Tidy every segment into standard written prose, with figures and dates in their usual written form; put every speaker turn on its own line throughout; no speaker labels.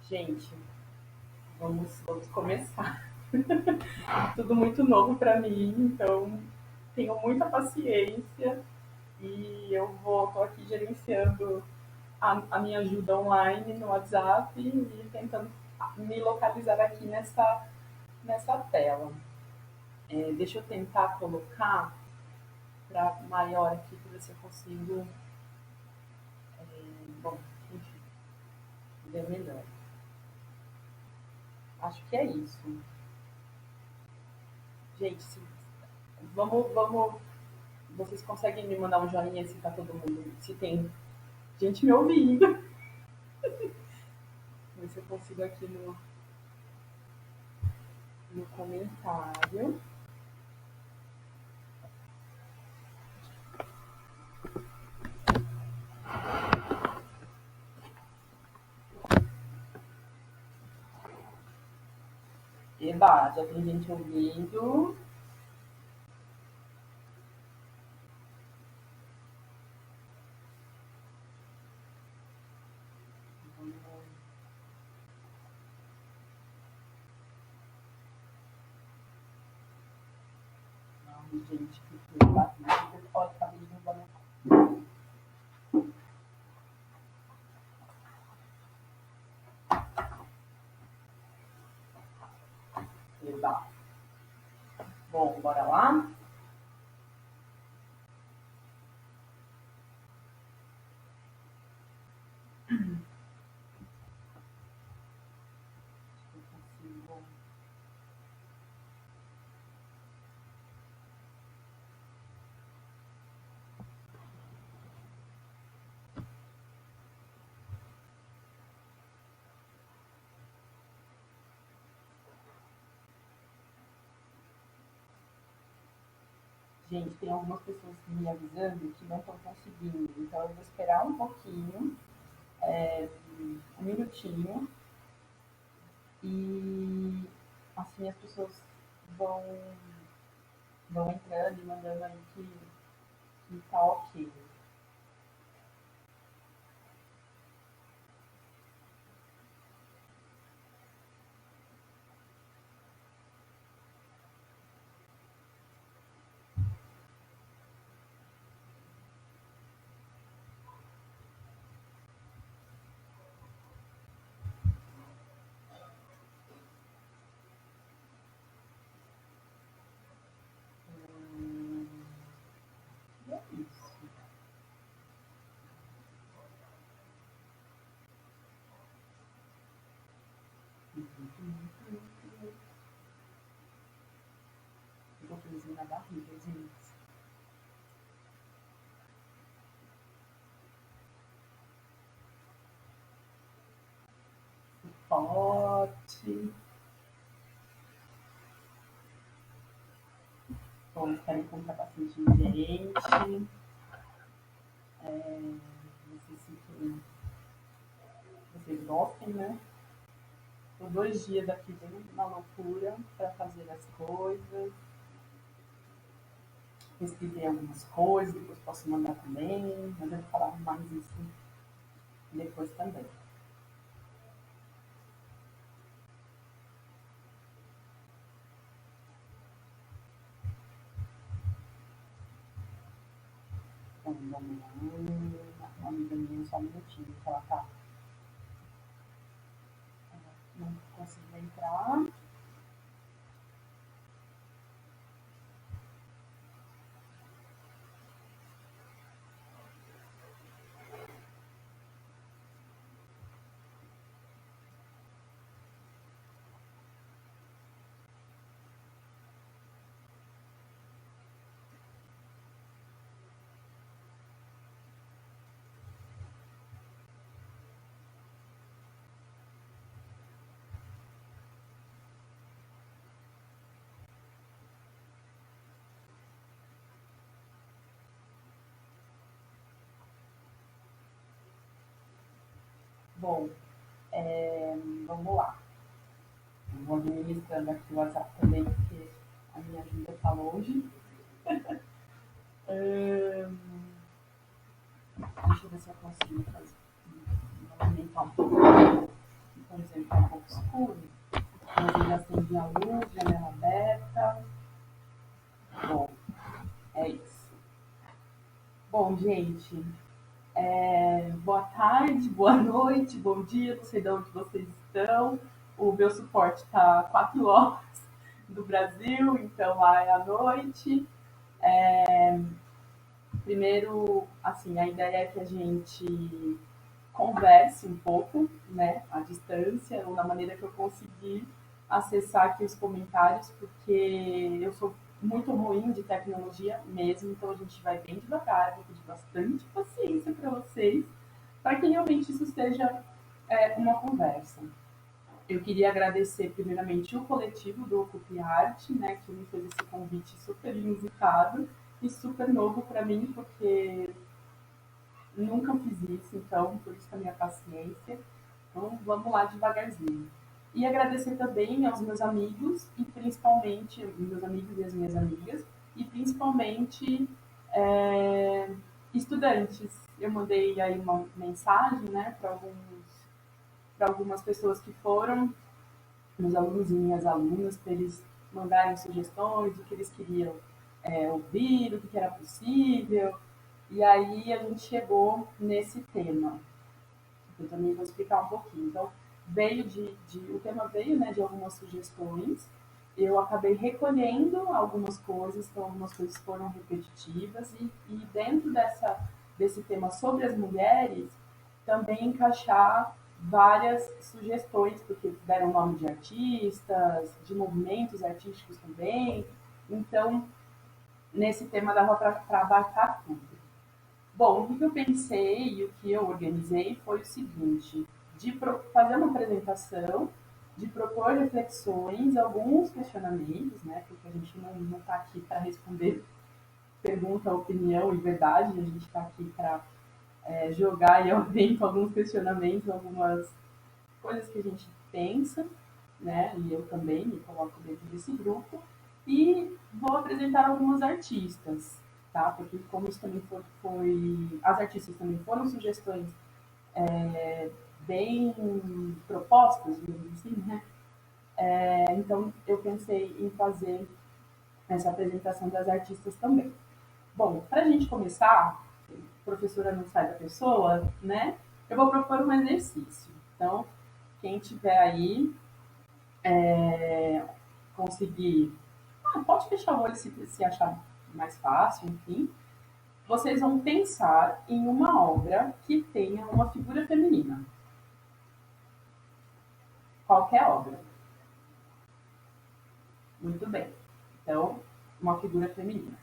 Gente, vamos começar. Tudo muito novo para mim, então tenho muita paciência e tô aqui gerenciando a minha ajuda online no WhatsApp e tentando me localizar aqui nessa tela. Deixa eu tentar colocar para maior aqui para ver se eu consigo, bom, enfim, ver melhor. Acho que é isso. Gente, vamos. Vocês conseguem me mandar um joinha se tá todo mundo, se tem gente me ouvindo? Ver se eu consigo aqui no comentário. Eba, já tem gente ouvindo. Não, gente, que barulho. Olha, tá derrubando. Eba. Bom, bora lá? Eu consigo. Gente, tem algumas pessoas me avisando que não estão conseguindo, então eu vou esperar um pouquinho, um minutinho, e assim as pessoas vão, vão entrando e mandando aí que tá ok. E é isso. Ficou friozinho na barriga, gente. Pote. Bom, espero encontrar bastante gente. Necessito que vocês gostem, né? Tô 2 dias aqui bem na loucura para fazer as coisas. Pesquisei algumas coisas, depois posso mandar também, mas eu vou falar mais isso depois também. Então, vamos lá. Uma amiga minha, só um minutinho, que ela tá. Não conseguiu entrar. Bom, vamos lá. Vou administrando aqui o WhatsApp também, porque a minha agenda está longe. Deixa eu ver se eu consigo fazer, movimentar um pouco. estão dizendo que é um pouco escuro, mas ele acendi a luz, janela aberta. Bom, é isso. Bom, gente, boa tarde, boa noite, bom dia, não sei de onde vocês estão. O meu suporte está 4 horas do Brasil, então lá é à noite. Primeiro, assim, a ideia é que a gente converse um pouco, né, à distância, ou da maneira que eu conseguir acessar aqui os comentários, porque eu sou muito ruim de tecnologia mesmo, então a gente vai bem devagar, vou pedir bastante paciência para vocês, para que realmente isso seja uma conversa. Eu queria agradecer primeiramente o coletivo do Ocupe Arte, né, que me fez esse convite super inusitado e super novo para mim, porque nunca fiz isso, então por isso a minha paciência. Então vamos lá devagarzinho. E agradecer também aos meus amigos e principalmente meus amigos e as minhas amigas e principalmente é, estudantes. Eu mandei aí uma mensagem, né, para algumas pessoas que foram meus alunos e minhas alunas para eles mandarem sugestões do que eles queriam ouvir, o que era possível. E aí a gente chegou nesse tema. Eu também vou explicar um pouquinho. Então, o tema veio, né, de algumas sugestões. Eu acabei recolhendo algumas coisas, então algumas coisas foram repetitivas e dentro desse tema sobre as mulheres, também encaixar várias sugestões, porque deram nome de artistas, de movimentos artísticos também. Então, nesse tema dava para abarcar tudo. Bom, o que eu pensei e o que eu organizei foi o seguinte: de fazer uma apresentação, de propor reflexões, alguns questionamentos, né? Porque a gente não está aqui para responder pergunta, opinião e verdade, a gente está aqui para jogar e ao vento alguns questionamentos, algumas coisas que a gente pensa, né? E eu também me coloco dentro desse grupo. E vou apresentar algumas artistas, tá? Porque como isso também as artistas também foram sugestões bem propostas, digamos assim, né? Então eu pensei em fazer essa apresentação das artistas também. Bom, para a gente começar, professora não sai da pessoa, né? Eu vou propor um exercício. Então, quem tiver aí, conseguir. Pode fechar o olho se achar mais fácil, enfim. Vocês vão pensar em uma obra que tenha uma figura feminina. Qualquer obra. Muito bem. Então, uma figura feminina.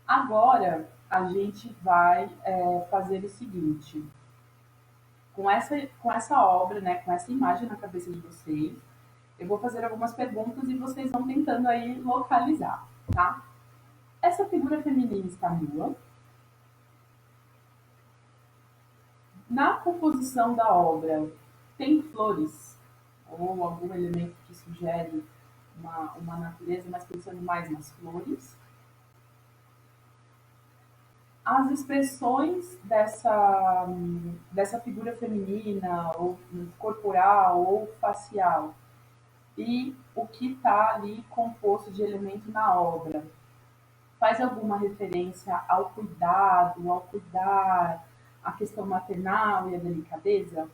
Agora, a gente vai fazer o seguinte. Com essa obra, né, com essa imagem na cabeça de vocês, eu vou fazer algumas perguntas e vocês vão tentando aí localizar, tá? Essa figura feminina está nua. Na composição da obra, tem flores ou algum elemento que sugere uma natureza, mas pensando mais nas flores. As expressões dessa figura feminina, ou corporal, ou facial, e o que está ali composto de elemento na obra. Faz alguma referência ao cuidado, ao cuidar, à questão maternal e à delicadeza?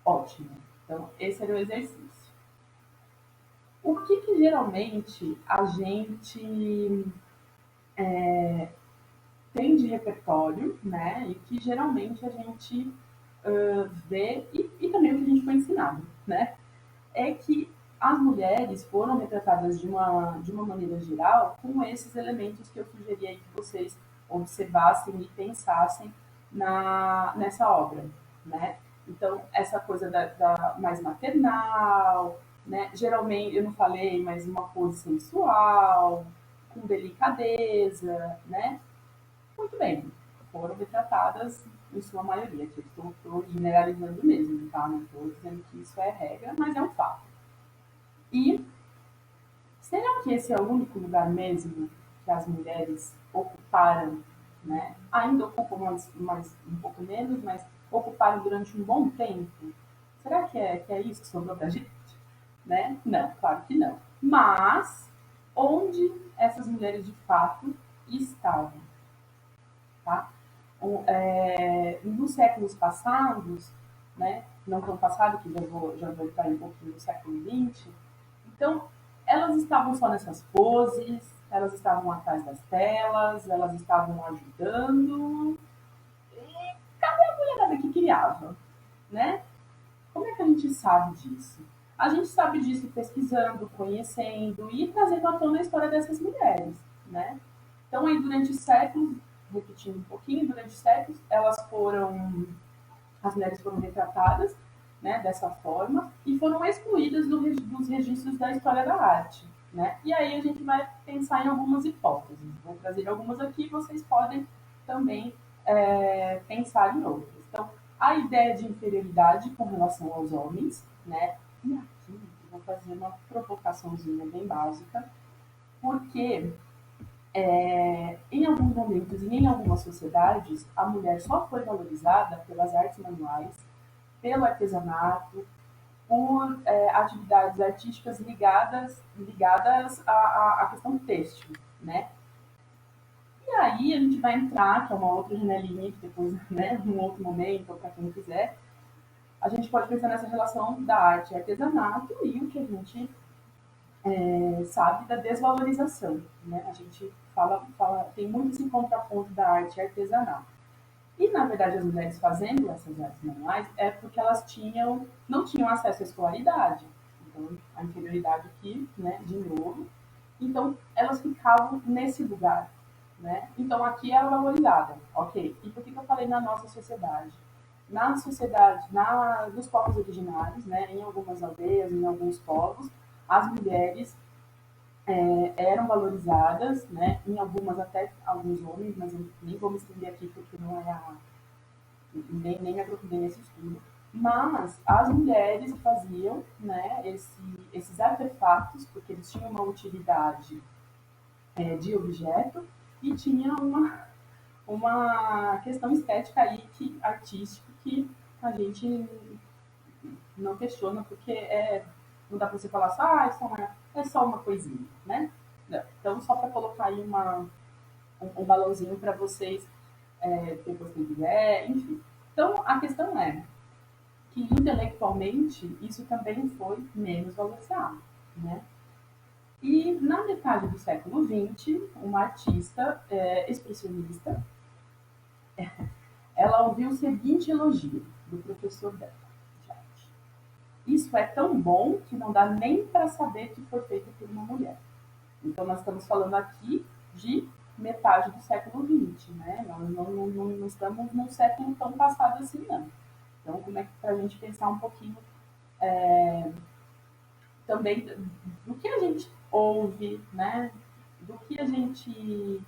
Ótimo. Então, esse era o exercício. O que geralmente a gente tem de repertório, né? E que geralmente a gente vê, e também o que a gente foi ensinado, né? É que as mulheres foram retratadas de uma maneira geral com esses elementos que eu sugeri aí que vocês observassem e pensassem nessa obra, né? Então, essa coisa da mais maternal, né? Geralmente, eu não falei, mas uma pose sensual, com delicadeza, né? Muito bem, foram retratadas em sua maioria, que eu estou generalizando mesmo, tá? Não estou dizendo que isso é regra, mas é um fato. E será que esse é o único lugar mesmo que as mulheres ocuparam, né? Ainda ocupam um pouco menos, mas ocuparam durante um bom tempo? Será que é isso que sobrou para a gente? Né? Não, claro que não. Mas onde essas mulheres de fato estavam? Tá? Nos séculos passados, né, não tão passado, que já vou entrar um pouquinho no século XX, então elas estavam só nessas poses, elas estavam atrás das telas, elas estavam ajudando, e cadê a mulherada que criava? Né? Como é que a gente sabe disso? A gente sabe disso pesquisando, conhecendo e trazendo à tona a história dessas mulheres, né? Então, aí, durante séculos, repetindo um pouquinho, durante séculos, as mulheres foram retratadas, né, dessa forma e foram excluídas dos registros da história da arte, né? E aí a gente vai pensar em algumas hipóteses. Vou trazer algumas aqui e vocês podem também pensar em outras. Então, a ideia de inferioridade com relação aos homens, né? E aqui eu vou fazer uma provocaçãozinha bem básica, porque em alguns momentos e em algumas sociedades, a mulher só foi valorizada pelas artes manuais, pelo artesanato, por atividades artísticas ligadas à questão têxtil, né? E aí a gente vai entrar, que é uma outra janelinha, que depois, né, num outro momento, ou para quem quiser, a gente pode pensar nessa relação da arte e artesanato e o que a gente sabe da desvalorização, né? A gente tem muito esse contraponto da arte artesanal. E, na verdade, as mulheres fazendo essas artes manuais é porque elas não tinham acesso à escolaridade. Então, a inferioridade aqui, né, de novo. Então, elas ficavam nesse lugar, né? Então, aqui era valorizada, ok. E por que eu falei na nossa sociedade? Na sociedade, nos povos originários, né, em algumas aldeias, em alguns povos, as mulheres eram valorizadas, né, em algumas até alguns homens, mas eu nem vou me estender aqui porque não é nem me aprofundei nesse estudo, mas as mulheres faziam, né, esses artefatos, porque eles tinham uma utilidade de objeto e tinha uma questão estética aí, artística, que a gente não questiona, porque não dá para você falar só, é só uma coisinha, né? Não. Então, só para colocar aí um balãozinho para vocês, depois quem quiser, enfim. Então, a questão é que intelectualmente isso também foi menos valorizado, né? E na metade do século XX, uma artista expressionista, ela ouviu o seguinte elogio do professor dela: gente, isso é tão bom que não dá nem para saber que foi feito por uma mulher. Então, nós estamos falando aqui de metade do século XX, né? Nós não estamos num século tão passado assim, não. Então, como é que para a gente pensar um pouquinho também do que a gente ouve, né? Do que a gente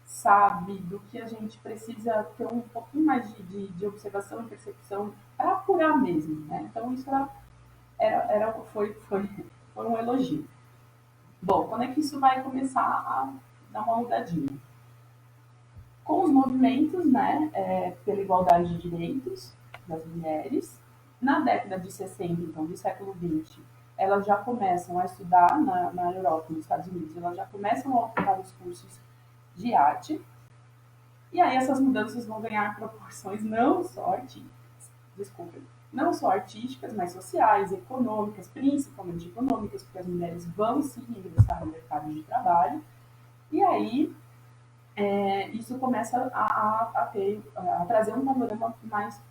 sabe, do que a gente precisa ter um pouquinho mais de observação e percepção para apurar mesmo, né? Então, isso foi um elogio. Bom, quando é que isso vai começar a dar uma mudadinha? Com os movimentos, né, pela igualdade de direitos das mulheres, na década de 60, então, do século XX, elas já começam a estudar na Europa, nos Estados Unidos, elas já começam a ocupar os cursos de arte, e aí essas mudanças vão ganhar proporções não só artísticas, desculpem, não só artísticas, mas sociais, econômicas, principalmente econômicas, porque as mulheres vão sim ingressar no mercado de trabalho, e aí isso começa a trazer um panorama mais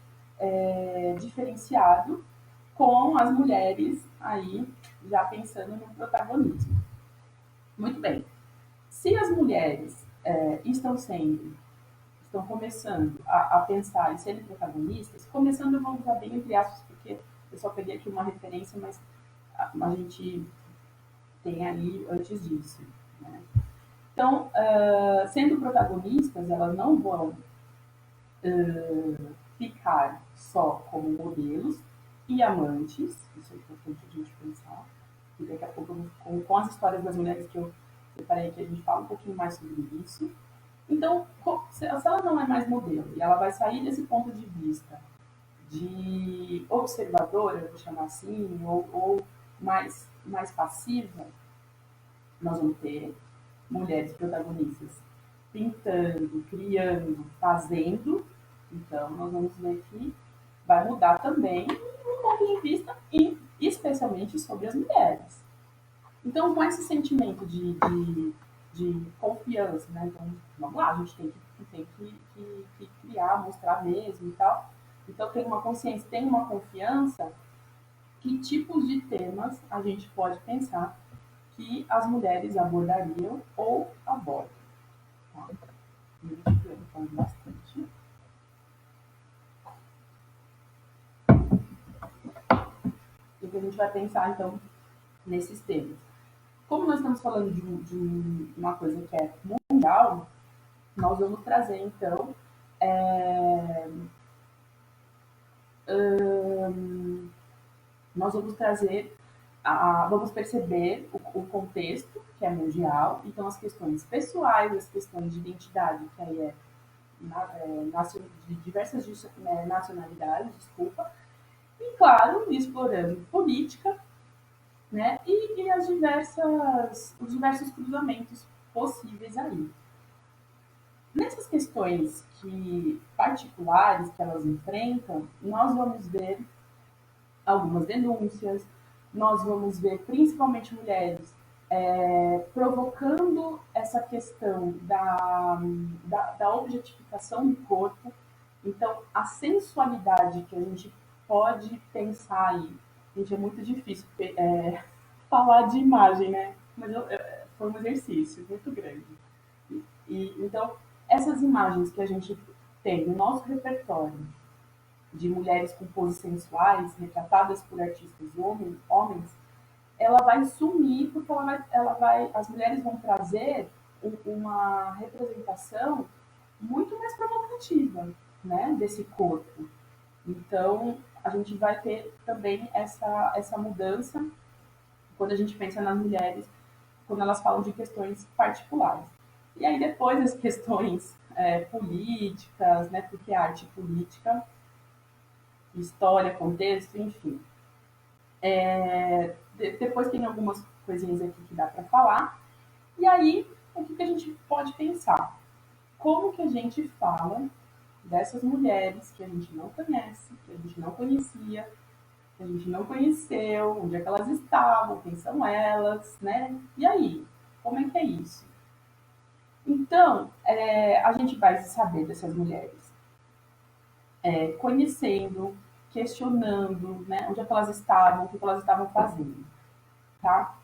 diferenciado, com as mulheres aí já pensando no protagonismo. Muito bem. Se as mulheres estão começando a pensar em serem protagonistas, começando eu vou usar bem entre aspas, porque eu só peguei aqui uma referência, mas a gente tem ali antes disso, né? Então, sendo protagonistas, elas não vão ficar só como modelos e amantes, isso é importante a gente pensar, e daqui a pouco, com as histórias das mulheres que eu separei aqui, a gente fala um pouquinho mais sobre isso. Então, se ela não é mais modelo e ela vai sair desse ponto de vista de observadora, eu vou chamar assim, ou mais passiva, nós vamos ter mulheres protagonistas pintando, criando, fazendo. Então, nós vamos ver que vai mudar também o ponto de vista, e especialmente sobre as mulheres. Então, com esse sentimento de confiança, né? Então, vamos lá, a gente tem que criar, mostrar mesmo e tal. Então, tem uma consciência, tem uma confiança, que tipos de temas a gente pode pensar que as mulheres abordariam ou abordam. Tá? E a gente falando bastante. E que a gente vai pensar, então, nesses temas. Como nós estamos falando de uma coisa que é mundial, nós vamos trazer, então, é, nós vamos trazer, vamos perceber o contexto, que é mundial, então as questões pessoais, as questões de identidade, que aí de diversas nacionalidades, desculpa, e claro, explorando política, né, e os diversos cruzamentos possíveis aí. Nessas questões particulares que elas enfrentam, nós vamos ver algumas denúncias, nós vamos ver principalmente mulheres provocando essa questão da objetificação do corpo. Então, a sensualidade que a gente pode pensar aí, gente, é muito difícil falar de imagem, né? Mas foi um exercício muito grande. Então, essas imagens que a gente tem no nosso repertório de mulheres com poses sensuais, retratadas por artistas homens, ela vai sumir porque as mulheres vão trazer uma representação muito mais provocativa, né, desse corpo. Então, a gente vai ter também essa mudança quando a gente pensa nas mulheres, quando elas falam de questões particulares. E aí depois as questões políticas, né, porque a arte política, história, contexto, enfim. Depois tem algumas coisinhas aqui que dá para falar. E aí, o que a gente pode pensar? Como que a gente fala dessas mulheres que a gente não conhece, que a gente não conhecia, que a gente não conheceu, onde é que elas estavam, quem são elas, né? E aí, como é que é isso? Então, a gente vai saber dessas mulheres conhecendo, questionando, né? Onde é que elas estavam, o que elas estavam fazendo, tá?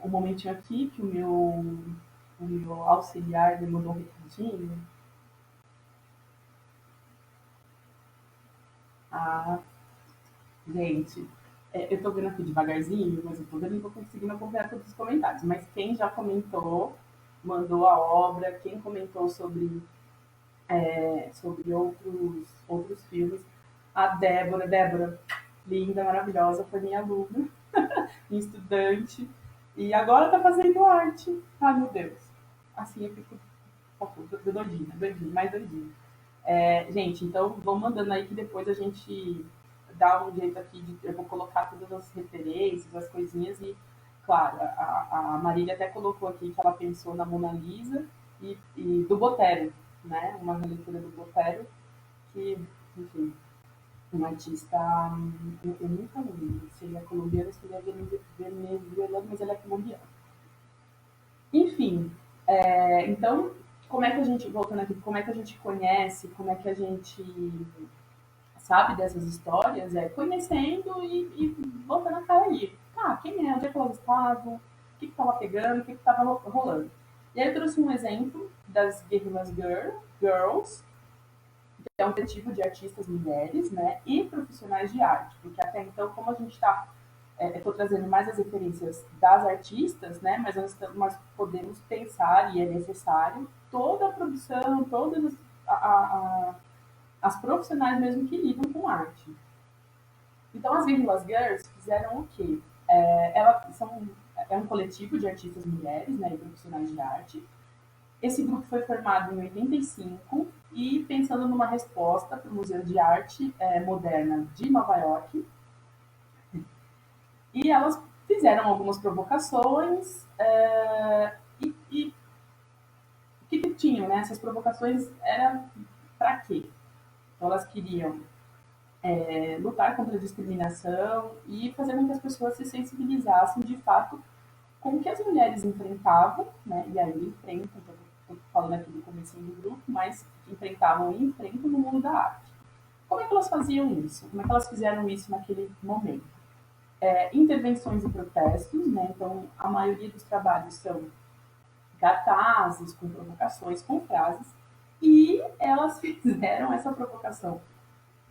Um momentinho aqui que o meu auxiliar me mandou um recadinho. Ah, gente, eu tô vendo aqui devagarzinho, mas eu tô vendo que eu tô conseguindo acompanhar todos os comentários. Mas quem já comentou, mandou a obra, quem comentou sobre outros filmes, a Débora, linda, maravilhosa, foi minha aluna, minha estudante, e agora tá fazendo arte. Ai, meu Deus. Assim eu fico um pouco doidinha, mais doidinha. Gente, então vão mandando aí que depois a gente dá um jeito aqui eu vou colocar todas as referências, as coisinhas e, claro, a Marília até colocou aqui que ela pensou na Mona Lisa e do Botero, né? Uma releitura do Botero que, enfim, um artista, eu nunca lembro se ele é colombiano ou se ele é venezuelano, mas ele é colombiano. Enfim, então, como é que a gente, voltando aqui, como é que a gente conhece, como é que a gente sabe dessas histórias, conhecendo e botando a cara aí. Ah, quem é? Onde é que elas estavam? O que estava pegando? O que estava rolando? E aí eu trouxe um exemplo das Guerrillas Girls, que é um coletivo de artistas mulheres, né, e profissionais de arte, porque até então, como a gente está, estou trazendo mais as referências das artistas, né, mas nós podemos pensar, e é necessário, toda a produção, todas as profissionais mesmo que lidam com arte. Então, as Guerrillas Girls fizeram o quê? É um coletivo de artistas mulheres, né, e profissionais de arte, Esse grupo foi formado em 85 e pensando numa resposta para o Museu de Arte Moderna de Nova York. E elas fizeram algumas provocações e o que tinham, né? Essas provocações eram para quê? Então, elas queriam lutar contra a discriminação e fazer com que as pessoas se sensibilizassem de fato com o que as mulheres enfrentavam, né? E ainda enfrentam, estou falando aqui do começo do grupo, mas enfrentavam e enfrentam no mundo da arte. Como é que elas faziam isso? Como é que elas fizeram isso naquele momento? Intervenções e protestos, né? Então, a maioria dos trabalhos são cartazes com provocações, com frases, e elas fizeram essa provocação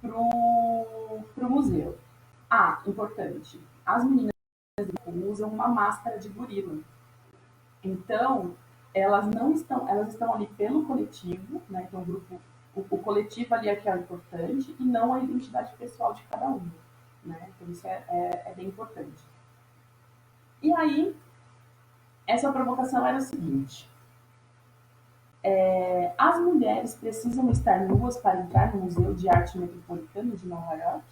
pro museu. Ah, importante, as meninas usam uma máscara de gorila. Então, elas estão ali pelo coletivo, né? Então, o coletivo ali é que é o importante e não a identidade pessoal de cada um, né? Então, isso é bem importante. E aí, essa provocação era o seguinte: as mulheres precisam estar nuas para entrar no Museu de Arte Metropolitano de Nova York?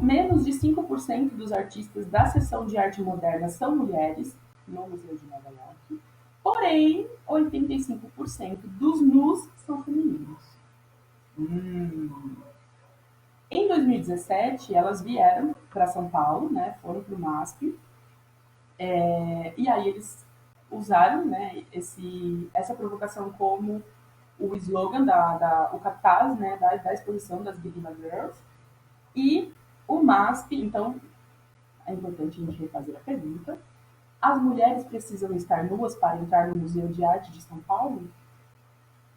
Menos de 5% dos artistas da seção de arte moderna são mulheres no Museu de Nova York, porém, 85% dos nus são femininos. Em 2017, elas vieram para São Paulo, né, foram para o MASP, e aí eles usaram, né, essa provocação como o slogan, o cartaz, né, da exposição das Guerrilla Girls, e o MASP. Então, é importante a gente refazer a pergunta. As mulheres precisam estar nuas para entrar no Museu de Arte de São Paulo?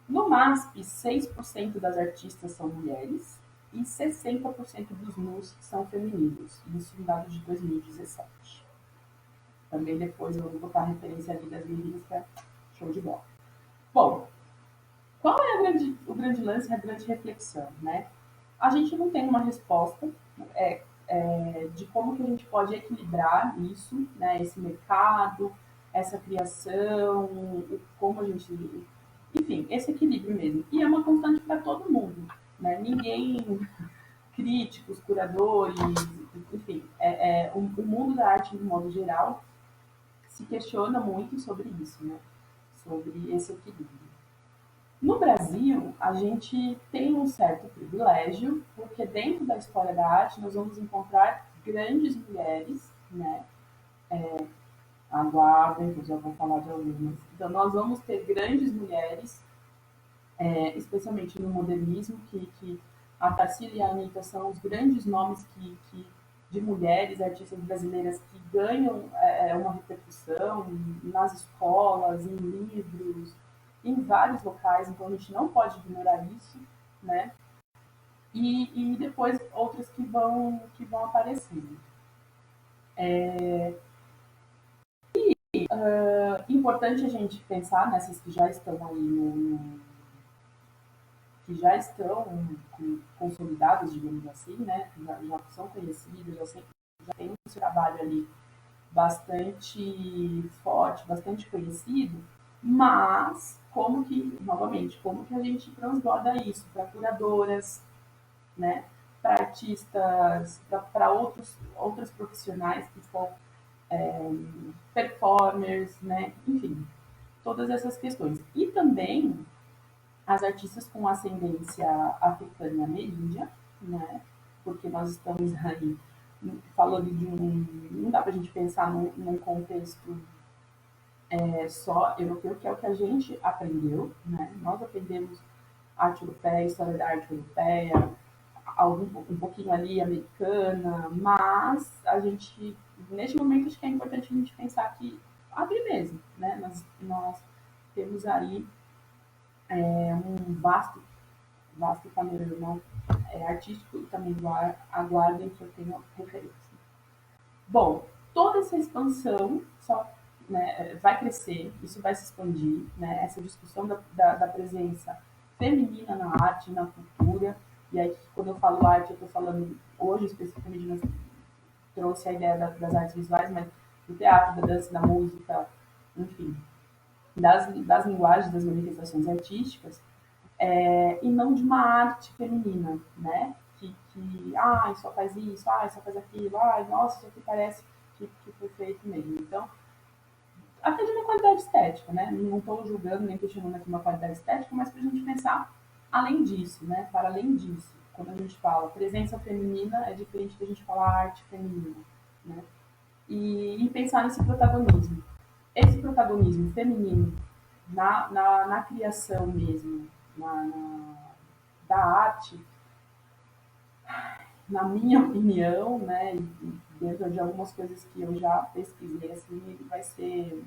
No MASP, 6% das artistas são mulheres e 60% dos nus são femininos. Isso em dados de 2017. Também depois eu vou botar a referência ali das meninas, que é show de bola. Bom, qual é o grande lance, a grande reflexão, né? A gente não tem uma resposta de como que a gente pode equilibrar isso, né? Esse mercado, essa criação, como a gente... Enfim, esse equilíbrio mesmo. E é uma constante para todo mundo, né? Ninguém, críticos, curadores, enfim, o mundo da arte, de modo geral, se questiona muito sobre isso, né? Sobre esse equilíbrio. No Brasil, a gente tem um certo privilégio, porque dentro da história da arte nós vamos encontrar grandes mulheres, né? Aguardem, que eu já vou falar de algumas. Então, nós vamos ter grandes mulheres, especialmente no modernismo, que a Tarsila e a Anitta são os grandes nomes de mulheres, artistas brasileiras que ganham uma repercussão nas escolas, em livros, em vários locais, então a gente não pode ignorar isso, né? E depois outras que vão aparecendo. Importante a gente pensar nessas que já estão aí que já estão consolidadas, digamos assim, né? Já são conhecidas, já tem um trabalho ali bastante forte, bastante conhecido, mas como que, novamente, como que a gente transborda isso para curadoras, né? Para artistas, para outros profissionais que são performers, né? Enfim, todas essas questões. E também as artistas com ascendência africana e ameríndia, né? Porque nós estamos aí falando de um. Não dá para a gente pensar num contexto só europeu, que é o que a gente aprendeu, né? Nós aprendemos arte europeia, história da arte europeia, um pouquinho ali americana, mas a gente, neste momento, acho que é importante a gente pensar que abrir mesmo, né? Nós temos aí um vasto panorama artístico e também aguardem que eu tenha referência. Bom, toda essa expansão só, né, vai crescer, isso vai se expandir, né, essa discussão da presença feminina na arte, na cultura, e aí quando eu falo arte, eu estou falando hoje especificamente, trouxe a ideia das artes visuais, mas do teatro, da dança, da música, enfim, das linguagens, das manifestações artísticas, e não de uma arte feminina, né? Só faz isso, só faz aquilo, nossa, isso aqui parece que foi feito mesmo. Então, até de uma qualidade estética, né? Não estou julgando nem questionando aqui uma qualidade estética, mas para a gente pensar além disso, né? Para além disso, quando a gente fala presença feminina, é diferente da gente falar arte feminina, né? E pensar nesse protagonismo. Esse protagonismo feminino na criação mesmo, da arte, na minha opinião, né, e dentro de algumas coisas que eu já pesquisei, assim, vai ser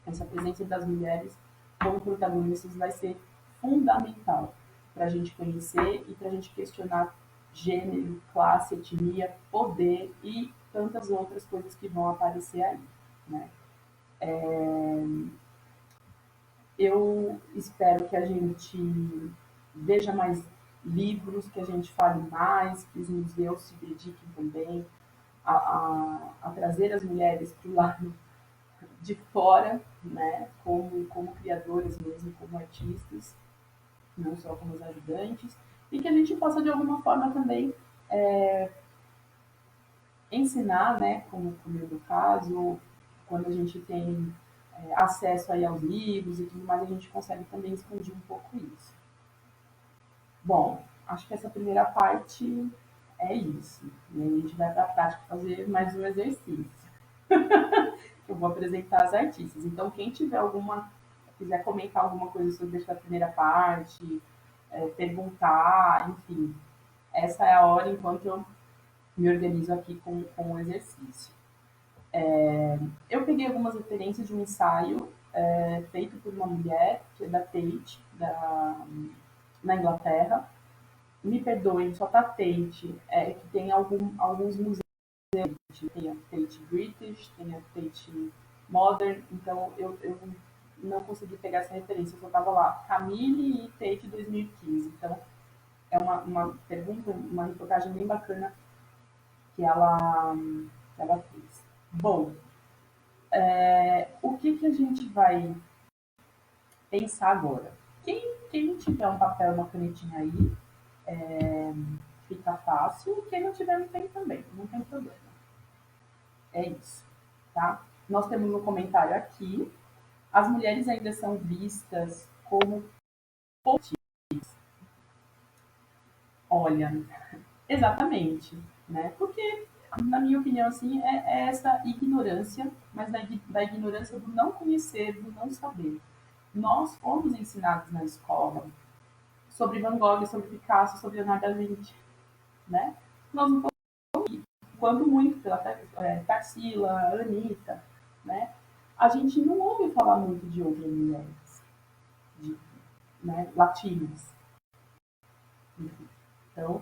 essa presença das mulheres como protagonistas vai ser fundamental para a gente conhecer e para a gente questionar gênero, classe, etnia, poder e tantas outras coisas que vão aparecer aí, né? Eu espero que a gente veja mais livros, que a gente fale mais, que os museus se dediquem também a trazer as mulheres para o lado de fora, né, como criadoras mesmo, como artistas, não só como os ajudantes, e que a gente possa de alguma forma também ensinar, né, como é do caso, quando a gente tem acesso aí aos livros e tudo mais, a gente consegue também expandir um pouco isso. Bom, acho que essa primeira parte é isso. E aí a gente vai para a prática fazer mais um exercício. Eu vou apresentar as artistas. Então, quem tiver quiser comentar alguma coisa sobre essa primeira parte, perguntar, enfim, essa é a hora enquanto eu me organizo aqui com o exercício. Eu peguei algumas referências de um ensaio feito por uma mulher, que é da Tate, na Inglaterra. Me perdoem, só tá Tate, que tem alguns museus, tem a Tate British, tem a Tate Modern, então eu não consegui pegar essa referência, eu só tava lá, Camille e Tate 2015, então é uma pergunta, uma reportagem bem bacana que ela fez. Bom, o que a gente vai pensar agora? Quem tiver um papel, uma canetinha aí, fica fácil, quem não tiver não tem também, não tem problema. É isso, tá? Nós temos um comentário aqui. As mulheres ainda são vistas como potis. Olha, exatamente, né? Porque, na minha opinião, assim, é essa ignorância, mas da ignorância do não conhecer, do não saber. Nós fomos ensinados na escola sobre Van Gogh, sobre Picasso, sobre Leonardo da Vinci, né? Nós não quando muito pela Tarsila, Anitta, né? A gente não ouve falar muito de outras mulheres, de, né, latinas. Enfim. Então,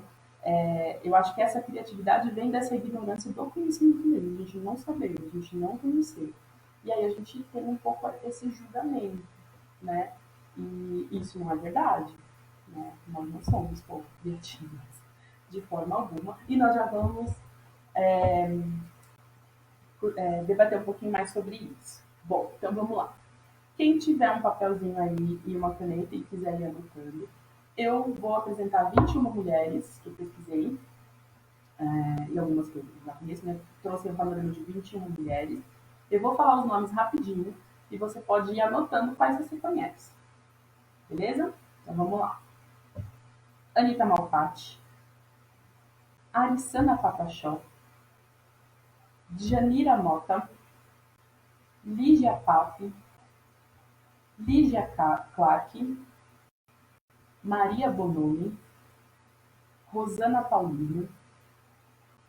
eu acho que essa criatividade vem dessa ignorância do conhecimento mesmo, a gente não saber, a gente não conhecer. E aí a gente tem um pouco esse julgamento, né? E isso não é verdade, né? Nós não somos pouco criativas, de forma alguma. E nós já vamos debater um pouquinho mais sobre isso. Bom, então vamos lá. Quem tiver um papelzinho aí e uma caneta e quiser ir anotando, eu vou apresentar 21 mulheres que eu pesquisei, e algumas que eu já conheço, né? Trouxe um panorama de 21 mulheres. Eu vou falar os nomes rapidinho e você pode ir anotando quais você conhece. Beleza? Então vamos lá. Anitta Malfatti, Arissana Patachó, Janira Mota, Lígia Pape, Lígia Clark, Maria Bonomi, Rosana Paulino,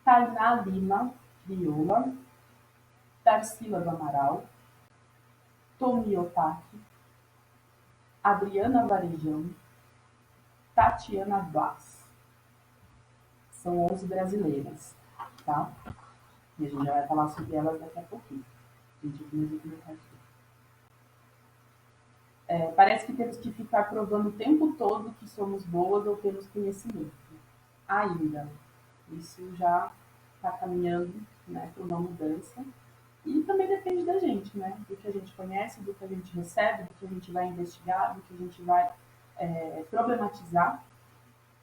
Tainá Lima, Viola, Tarsila do Amaral, Tomi Otaki, Adriana Varejão, Tatiana Blas. São 11 brasileiras, tá? E a gente já vai falar sobre elas daqui a pouquinho. Parece que temos que ficar provando o tempo todo que somos boas ou temos conhecimento. Ainda. Isso já está caminhando, né, para uma mudança. E também depende da gente, né? Do que a gente conhece conhece, do que a gente recebe, do que a gente vai investigar, do que a gente vai problematizar.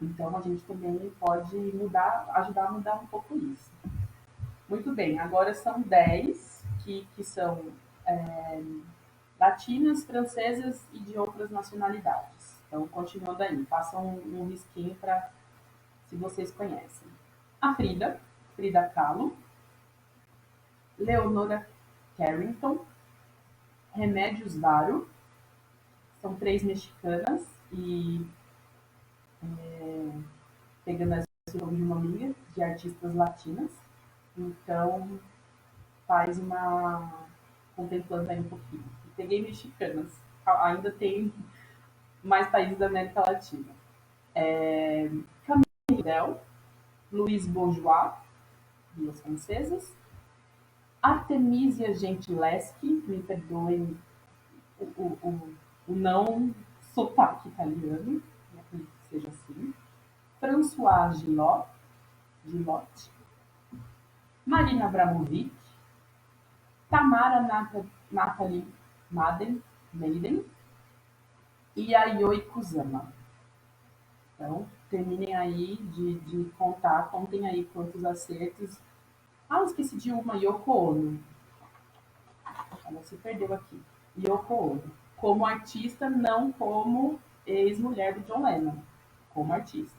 Então, a gente também pode mudar, ajudar a mudar um pouco isso. Muito bem, agora são 10 que são é, latinas, francesas e de outras nacionalidades. Então, continuando aí, façam um risquinho para se vocês conhecem. A Frida, Frida Kahlo, Leonora Carrington, Remédios Varo, são três mexicanas e pegando as de uma amiga de artistas latinas. Então, faz uma. Contemplando aí um pouquinho. Peguei mexicanas, ainda tem mais países da América Latina. Camille Del, Louise Bourgeois, duas francesas. Artemisia Gentileschi, me perdoem o não sotaque italiano, que seja assim. François Gillot, Marina Abramovic, Tamara Natalie Maiden e a Yoi Kusama. Então, terminem aí de contar, contem aí quantos acertos. Ah, eu esqueci de uma, Yoko Ono. Ela se perdeu aqui. Yoko Ono. Como artista, não como ex-mulher do John Lennon. Como artista.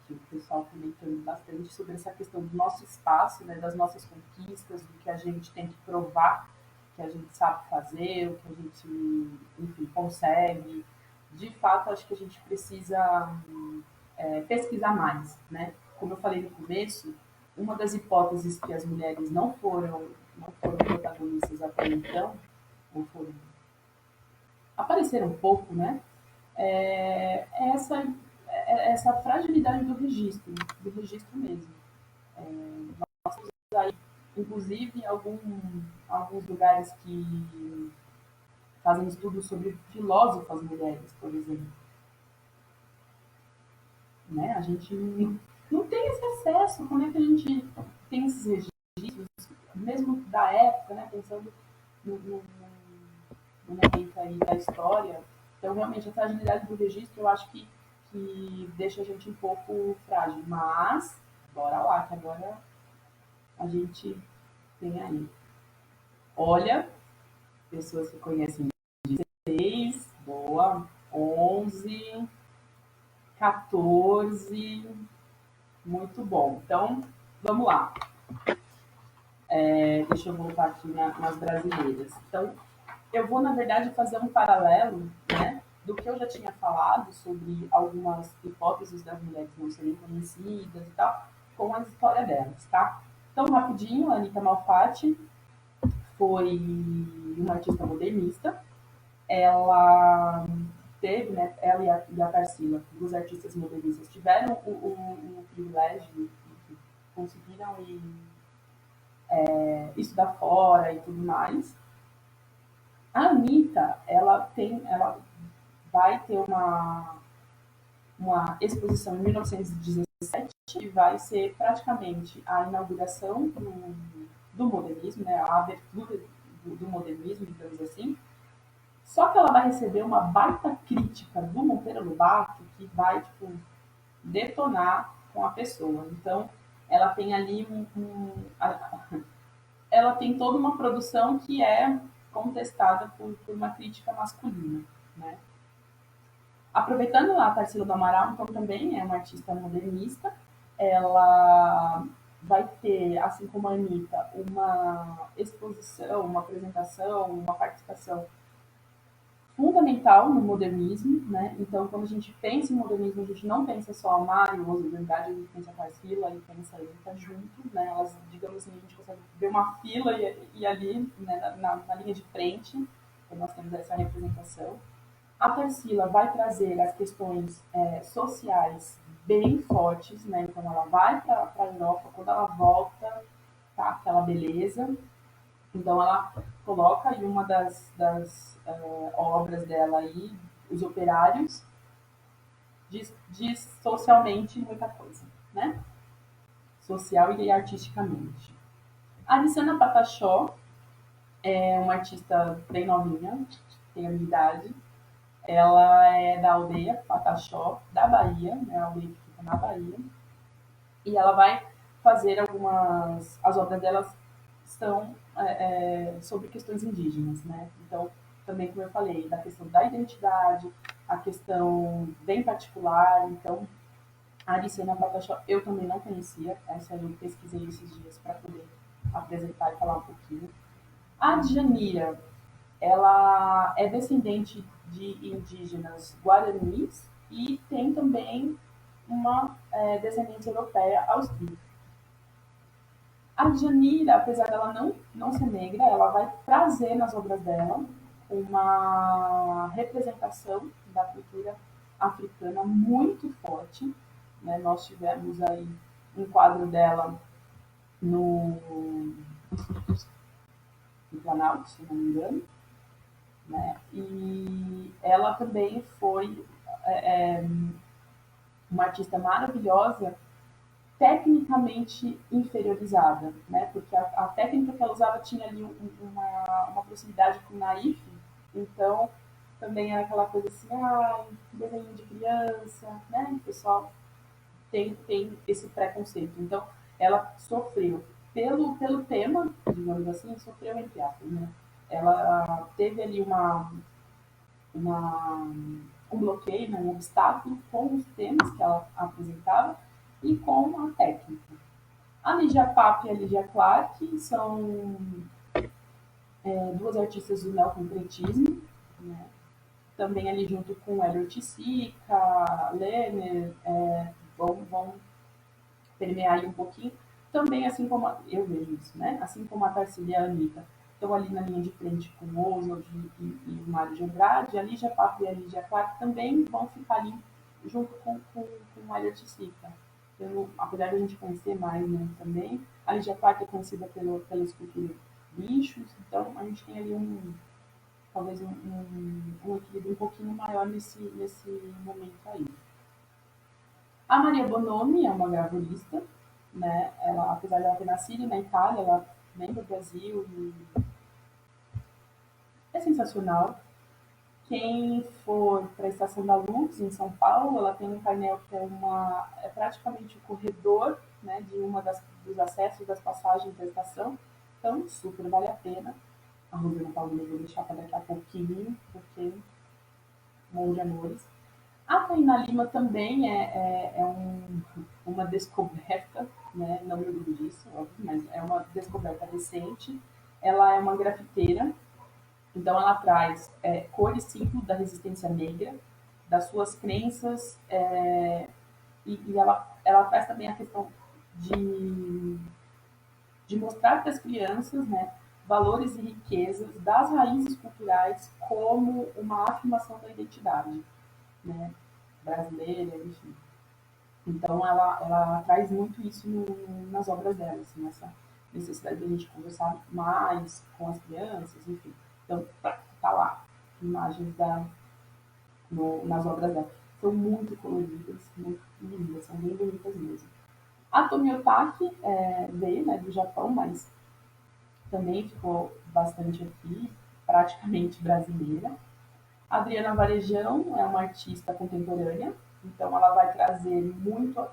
Que o pessoal comentando bastante sobre essa questão do nosso espaço, né, das nossas conquistas, do que a gente tem que provar, que a gente sabe fazer, o que a gente, enfim, consegue. De fato, acho que a gente precisa pesquisar mais, né? Como eu falei no começo, uma das hipóteses que as mulheres não foram protagonistas até então, ou foram, apareceram um pouco, né? É essa fragilidade do registro mesmo. Aí, inclusive, alguns lugares que fazem estudos sobre filósofas mulheres, por exemplo. Né? A gente não tem esse acesso. Como é que a gente tem esses registros, mesmo da época, né? Pensando no momento aí da história. Então, realmente, a fragilidade do registro, eu acho que deixa a gente um pouco frágil. Mas, bora lá, que agora a gente tem aí. Olha, pessoas que conhecem 6, boa, 11, 14, muito bom. Então, vamos lá. Deixa eu voltar aqui nas brasileiras. Então, eu vou, na verdade, fazer um paralelo, né, do que eu já tinha falado sobre algumas hipóteses das mulheres não serem conhecidas e tal, com a história delas, tá? Então, rapidinho, a Anitta Malfatti foi uma artista modernista. Ela teve, né, ela e a Tarsila, duas artistas modernistas, tiveram o privilégio de conseguiram estudar fora e tudo mais. A Anitta, ela vai ter uma exposição em 1917 que vai ser praticamente a inauguração do modernismo, né, a abertura do modernismo, digamos assim. Só que ela vai receber uma baita crítica do Monteiro Lobato que vai, tipo, detonar com a pessoa. Então, ela tem ali ela tem toda uma produção que é contestada por uma crítica masculina, né? Aproveitando a Tarsila do Amaral, então também é uma artista modernista. Ela vai ter, assim como a Anitta, uma exposição, uma apresentação, uma participação fundamental no modernismo, né? Então, quando a gente pensa em modernismo, a gente não pensa só a Mário, Rosa Verdade, a gente pensa a Tarsila e pensa a Anitta junto, né? Elas, digamos assim, a gente consegue ver uma fila e ali, né, na linha de frente, então nós temos essa representação. A Tarsila vai trazer as questões sociais bem fortes, né? Então ela vai para a Europa, quando ela volta, tá aquela beleza. Então ela coloca aí uma das obras dela aí, os operários, diz socialmente muita coisa, né? Social e artisticamente. A Aliciana Patachó é uma artista bem novinha, tem a minha idade. Ela é da aldeia Pataxó, da Bahia, né, a aldeia que fica na Bahia. E ela vai fazer algumas. As obras delas são sobre questões indígenas, né? Então, também, como eu falei, da questão da identidade, a questão bem particular. Então, a Aricena Pataxó eu também não conhecia, essa eu pesquisei esses dias para poder apresentar e falar um pouquinho. A Djanira, ela é descendente de indígenas guaranis e tem também uma descendência europeia austríaca. A Djanira, apesar dela não ser negra, ela vai trazer nas obras dela uma representação da cultura africana muito forte. Né? Nós tivemos aí um quadro dela no Planalto, se não me engano, né? E ela também foi uma artista maravilhosa, tecnicamente inferiorizada, né? Porque a técnica que ela usava tinha ali uma proximidade com o naif, então também era aquela coisa assim, desenho de criança, né? O pessoal tem esse preconceito. Então, ela sofreu pelo tema, digamos assim, sofreu entre aspas, né? Ela teve ali uma, um bloqueio, né, um obstáculo com os temas que ela apresentava e com a técnica. A Lígia Pape e a Lígia Clark são duas artistas do neoconcretismo, né? Também ali junto com Elliot Sica, Lerner, vão permear aí um pouquinho. Também, assim como eu vejo isso, né? Assim como a Tarsila e a Anitta estão ali na linha de frente com o Oswald e o Mário de Andrade, a Lígia Papo e a Lígia Clark também vão ficar ali junto com o Elliot Sica. Apesar de a gente conhecer mais, né, também, a Lígia Clark é conhecida pela escultura bichos, então a gente tem ali talvez um equilíbrio um pouquinho maior nesse momento aí. A Maria Bonomi é uma gravurista, né? Ela, apesar de ela ter nascido na Itália, ela vem do Brasil e é sensacional. Quem for para a Estação da Luz, em São Paulo, ela tem um painel que é praticamente o corredor, né, de dos acessos das passagens da estação. Então, super vale a pena. A Rosana Paulina eu vou deixar para daqui a pouquinho, porque bom de amores. A Tainá Lima também uma descoberta, né? Não me orgulho disso, óbvio, mas é uma descoberta recente. Ela é uma grafiteira, então ela traz cor e ciclo da resistência negra, das suas crenças, e ela traz também a questão de, de mostrar para as crianças, né, valores e riquezas das raízes culturais como uma afirmação da identidade, né, brasileira, enfim. Então, ela traz muito isso nas obras dela, assim, essa necessidade de a gente conversar mais com as crianças, enfim. Então, tá lá, imagens nas obras dela. São muito coloridas, muito lindas, são bem bonitas mesmo. A Tomiotaki veio, né, do Japão, mas também ficou bastante aqui, praticamente brasileira. A Adriana Varejão é uma artista contemporânea, então ela vai trazer muito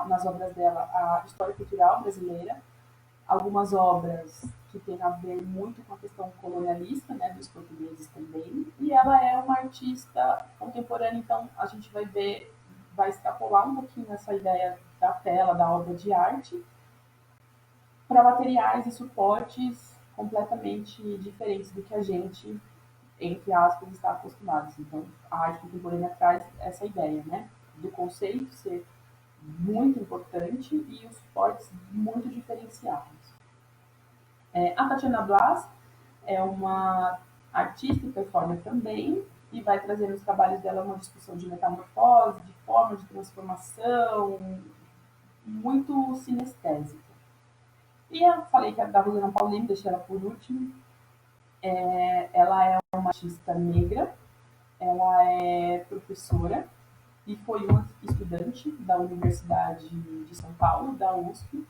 nas obras dela a história cultural brasileira, algumas obras que têm a ver muito com a questão colonialista, né, dos portugueses também, e ela é uma artista contemporânea, então a gente vai extrapolar um pouquinho essa ideia da tela, da obra de arte, para materiais e suportes completamente diferentes do que a gente, entre aspas, está acostumados. Então, a arte contemporânea traz essa ideia, né? Do conceito ser muito importante e os suportes muito diferenciados. A Tatiana Blas é uma artista e performer também e vai trazer nos trabalhos dela uma discussão de metamorfose, de forma de transformação, muito sinestésica. E eu falei que a da Rosana Paulino, deixei ela por último. Ela é uma artista negra, Ela é professora e foi uma estudante da Universidade de São Paulo, da USP.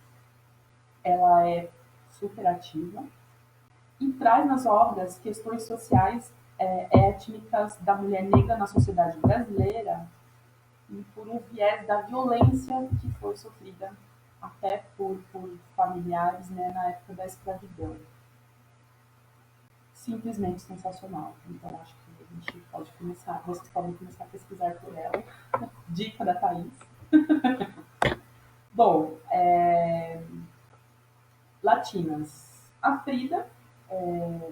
Ela é super ativa e traz nas obras questões sociais, étnicas da mulher negra na sociedade brasileira e por um viés da violência que foi sofrida até por familiares, né, na época da escravidão. Simplesmente sensacional. Então acho que a gente pode começar, vocês podem começar a pesquisar por ela. Dica da Thaís. Bom, latinas. A Frida, é,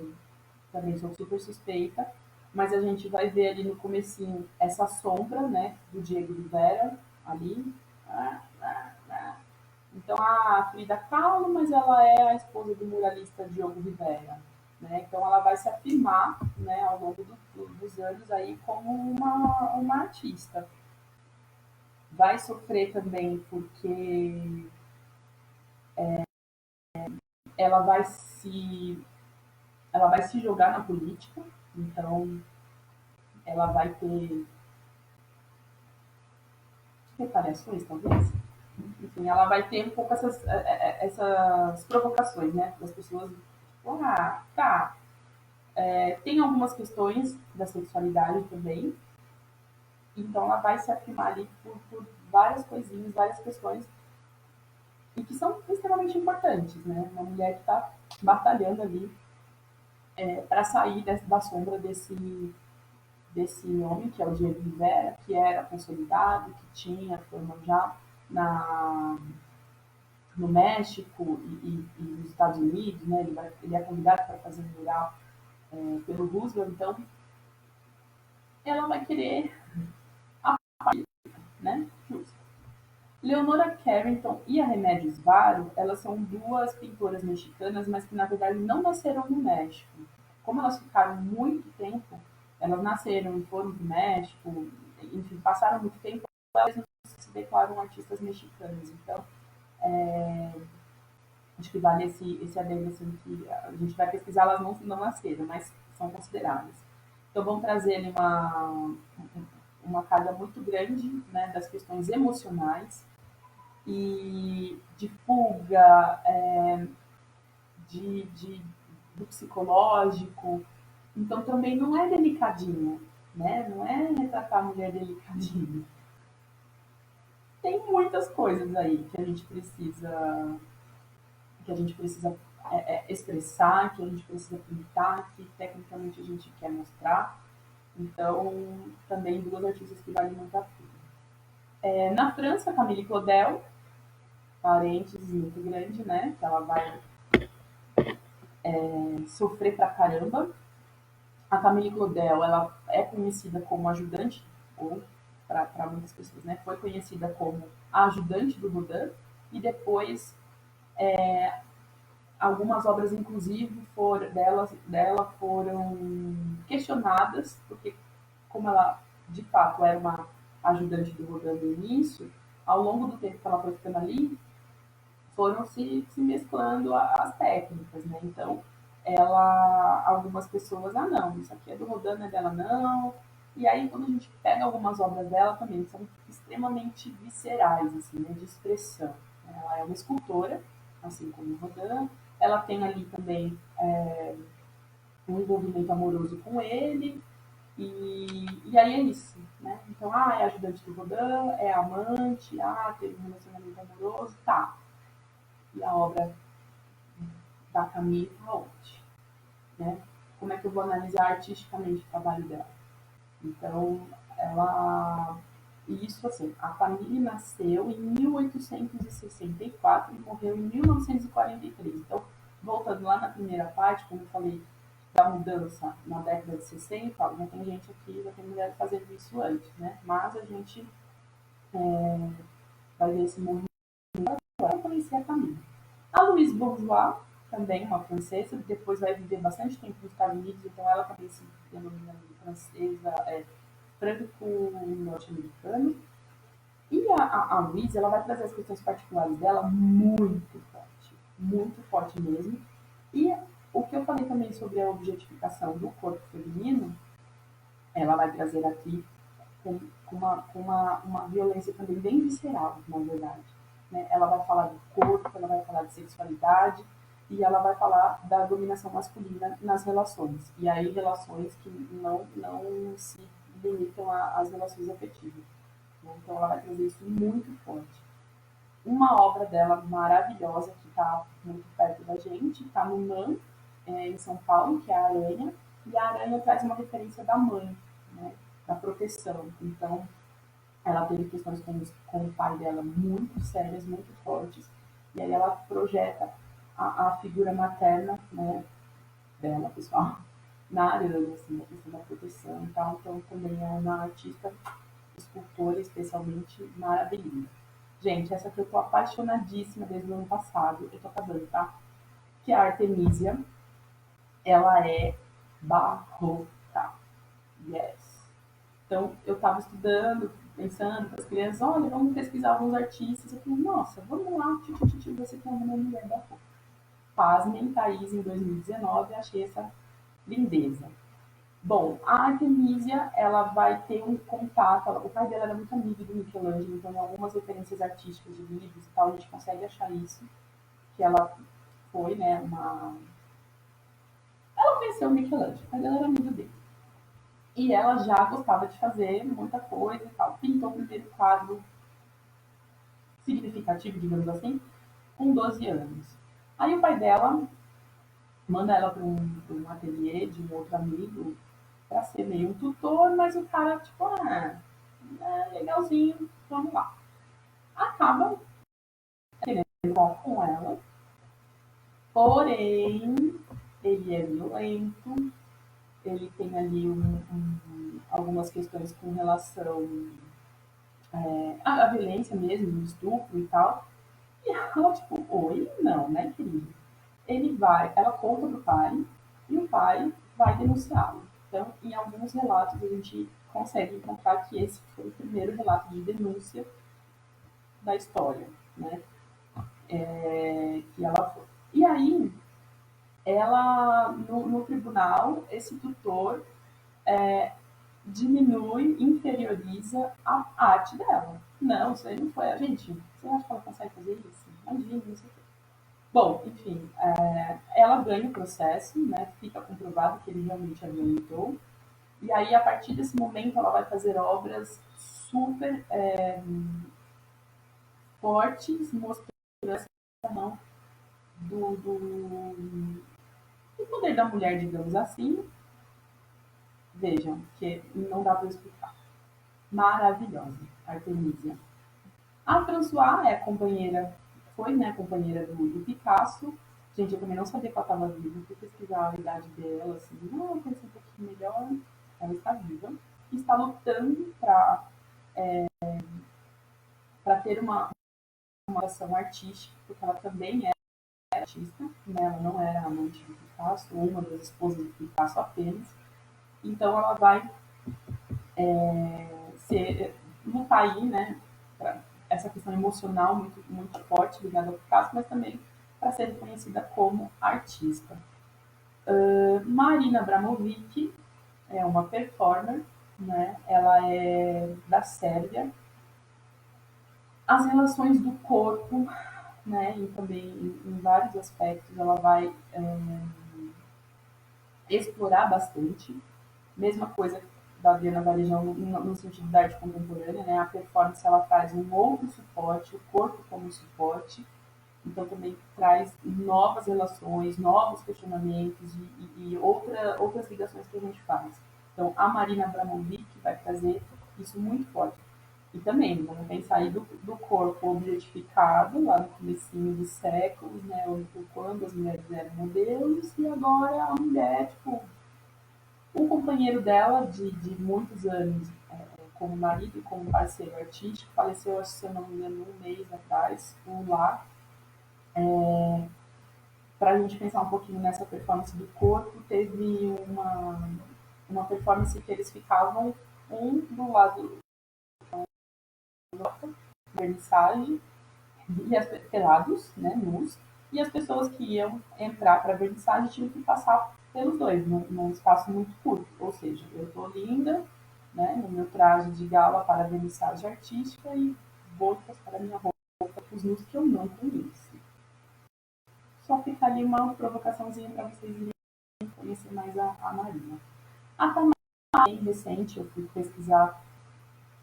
também sou super suspeita, mas a gente vai ver ali no comecinho essa sombra, né, do Diego Rivera, ali. Então a Frida Kahlo, mas ela é a esposa do muralista Diogo Rivera. Né? Então ela vai se afirmar, né, ao longo dos anos aí como uma artista. Vai sofrer também porque ela vai se ela vai se jogar na política, então ela vai ter retaliações, talvez. Enfim, ela vai ter um pouco essas provocações, né? Das pessoas. Ah, tá. Tem algumas questões da sexualidade também, então ela vai se afirmar ali por várias coisinhas, várias questões, e que são extremamente importantes, né? Uma mulher que está batalhando ali para sair da sombra desse homem, que é o Diego Rivera, que era consolidado, que tinha fama já na, no México e nos Estados Unidos, né? Ele é convidado para fazer um mural pelo Roosevelt, então ela vai querer a né? Justo. Leonora Carrington e a Remédios Varo, elas são duas pintoras mexicanas, mas que na verdade não nasceram no México. Como elas ficaram muito tempo, elas nasceram e foram do México, enfim, passaram muito tempo, elas não se declaram artistas mexicanas. Então, acho que vale esse adendo, assim, que a gente vai pesquisar, elas não nasceram, mas são consideradas. Então, vão trazer ali uma carga muito grande, né, das questões emocionais e de fuga, de do psicológico. Então também não é delicadinho, né? Não é retratar a mulher delicadinho. Tem muitas coisas aí que a gente precisa expressar, que a gente precisa pintar, que tecnicamente a gente quer mostrar. Então, também duas artistas que valem muito a pena. Na França, Camille Claudel, parênteses muito grande, né? Que ela vai sofrer pra caramba. A Camille Claudel, ela é conhecida como ajudante, ou para muitas pessoas, né? Foi conhecida como a ajudante do Rodin, e depois algumas obras, inclusive, dela foram questionadas, porque como ela, de fato, era uma ajudante do Rodin no início, ao longo do tempo que ela foi ficando ali, foram se mesclando as técnicas, né? Então, algumas pessoas, não, isso aqui é do Rodin, não é dela, não. E aí, quando a gente pega algumas obras dela também, são extremamente viscerais, assim, né, de expressão. Ela é uma escultora, assim como o Rodin. Ela tem ali também um envolvimento amoroso com ele, e aí é isso, né? Então, é ajudante do Rodin, é amante, teve um relacionamento amoroso, tá. E a obra da Camille tá onde? Né? Como é que eu vou analisar artisticamente o trabalho dela? Então, ela. E isso assim, a Camille nasceu em 1864 e morreu em 1943. Então, voltando lá na primeira parte, como eu falei da mudança na década de 60, já tem gente aqui, já tem mulher fazendo isso antes, né? Mas a gente vai ver esse movimento. Eu conheci a Camille. A Louise Bourgeois, também uma francesa, depois vai viver bastante tempo nos Estados Unidos, então ela também se denomina francesa, franco-norte-americana. E a Louise, ela vai trazer as questões particulares dela muito forte mesmo. E o que eu falei também sobre a objetificação do corpo feminino, ela vai trazer aqui com uma violência também bem visceral, na verdade. Né? Ela vai falar do corpo, ela vai falar de sexualidade e ela vai falar da dominação masculina nas relações. E aí relações que não se limitam às relações afetivas. Né? Então ela vai trazer isso muito forte. Uma obra dela maravilhosa que está muito perto da gente, está no MAN, em São Paulo, que é a Aranha, e a Aranha traz uma referência da mãe, né, da proteção. Então, ela teve questões com o pai dela muito sérias, muito fortes, e aí ela projeta a figura materna, né, dela, pessoal, na Aranha, assim, a questão da proteção e tal. Então, também é uma artista, escultora, especialmente maravilhosa. Gente, essa aqui eu tô apaixonadíssima desde o ano passado. Eu tô acabando, tá? Que a Artemisia, ela é barroca. Yes. Então, eu tava estudando, pensando para as crianças, olha, vamos pesquisar alguns artistas. Eu falei, nossa, vamos lá, você tem uma mulher barroca. Pasmem, Thaís, em 2019, achei essa lindeza. Bom, a Artemisia, ela vai ter um contato, o pai dela era muito amigo do Michelangelo, então em algumas referências artísticas de livros e tal, a gente consegue achar isso, que ela foi, né, ela conheceu o Michelangelo, mas ela era amigo dele. E ela já gostava de fazer muita coisa e tal. Pintou o primeiro quadro significativo, digamos assim, com 12 anos. Aí o pai dela manda ela para um ateliê de um outro amigo para ser meio um tutor, mas o cara, tipo, legalzinho, vamos lá. Acaba querendo falar com ela, porém, ele é violento, ele tem ali algumas questões com relação à violência mesmo, do estupro e tal. E ela, tipo, oi? Não, né, querido? Ela conta pro pai, e o pai vai denunciá-lo. Então, em alguns relatos, a gente consegue encontrar que esse foi o primeiro relato de denúncia da história, né? Que ela foi. E aí, ela, no tribunal, esse tutor diminui, inferioriza a arte dela. Não, isso aí não foi a gente. Você acha que ela consegue fazer isso? Imagina, não sei o quê. Bom, enfim, ela ganha o processo, né? Fica comprovado que ele realmente a violentou. E aí, a partir desse momento, ela vai fazer obras super fortes, mostrando essa questão do poder da mulher, digamos assim. Vejam, que não dá para explicar. Maravilhosa, Artemisia. A François é companheira, foi, né, companheira do Picasso. Gente, eu também não sabia que ela estava viva, fui pesquisar a idade dela, assim, não, conheci um pouquinho melhor. Ela está viva e está lutando para ter uma ação artística, porque ela também é artista, né? Ela não era amante do Picasso, ou uma das esposas do Picasso apenas. Então ela vai lutar aí, né, pra essa questão emocional muito, muito forte ligada ao Picasso, mas também para ser reconhecida como artista. Marina Abramovic é uma performer, né? Ela é da Sérvia. As relações do corpo, né? E também em vários aspectos ela vai explorar bastante. Mesma coisa da Adriana Varejão no sentido da arte contemporânea, né? A performance ela traz um outro suporte, o corpo como suporte, então também traz novas relações, novos questionamentos e outras ligações que a gente faz. Então a Marina Abramovic vai trazer isso muito forte. E também, vamos pensar aí do corpo objetificado, lá no comecinho dos séculos, né, quando as mulheres eram modelos, e agora a mulher, tipo, o companheiro dela de muitos anos como marido e como parceiro artístico, faleceu, acho que se eu não me engano, um mês atrás, o Lá, para a gente pensar um pouquinho nessa performance do corpo, teve uma performance que eles ficavam um do lado do vernissage, pelados, né, nus, e as pessoas que iam entrar para a vernissage tinham que passar pelos dois, num espaço muito curto. Ou seja, eu estou linda, né, no meu traje de gala para a vernissage artística e vou postar a minha roupa com os looks que eu não conheço. Só fica ali uma provocaçãozinha para vocês irem conhecer mais a Marina. A Tamara, bem recente, eu fui pesquisar